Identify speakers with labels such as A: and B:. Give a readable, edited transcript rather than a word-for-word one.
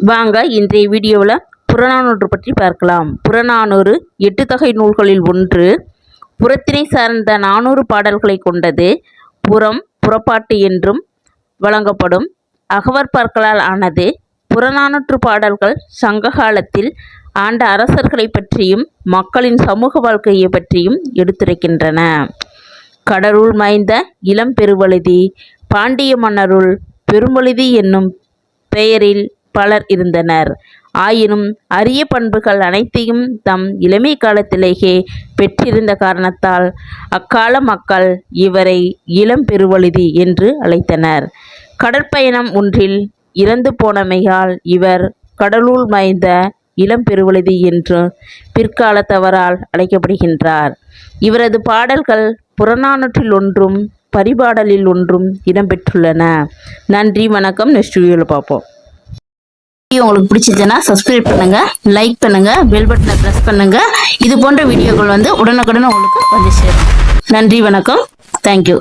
A: வாங்க இன்றைய வீடியோவில் புறநானூற்று பற்றி பார்க்கலாம். புறநானூறு 8 தொகை நூல்களில் ஒன்று. புறத்தினை சார்ந்த 400 பாடல்களை கொண்டது. புறம் புறப்பாட்டு என்றும் வழங்கப்படும் அகவற்பாக்களால் ஆனது. புறநானூற்று பாடல்கள் சங்க காலத்தில் ஆண்ட அரசர்களை பற்றியும் மக்களின் சமூக வாழ்க்கையை பற்றியும் எடுத்துரைக்கின்றன. கடலுள் மாய்ந்த இளம் பெருவழுதி. பாண்டிய மன்னருள் பெருவழுதி என்னும் பெயரில் பலர் இருந்தனர். ஆயினும் அரிய பண்புகள் அனைத்தையும் தம் இளமை காலத்திலேயே பெற்றிருந்த காரணத்தால் அக்கால மக்கள் இவரை இளம் பெருவழுதி என்று அழைத்தனர். கடற்பயணம் ஒன்றில் இறந்து போனமையால் இவர் கடலுள் மாய்ந்த இளம் பெருவழுதி என்று பிற்காலத்தவரால் அழைக்கப்படுகின்றார். இவரது பாடல்கள் புறநானூற்றில் ஒன்றும் பரிபாடலில் ஒன்றும் இடம்பெற்றுள்ளன. நன்றி, வணக்கம். நெக்ஸ்ட் வீடியோவில் பார்ப்போம். வீடியோ உங்களுக்கு பிடிச்சதுன்னா சப்ஸ்கிரைப் பண்ணுங்க, லைக் பண்ணுங்க, பெல் பட்டனை ப்ரெஸ் பண்ணுங்க. இது போன்ற வீடியோக்கள் உடனுக்குடன் உங்களுக்கு வந்து சேரும். நன்றி, வணக்கம். தேங்க்யூ.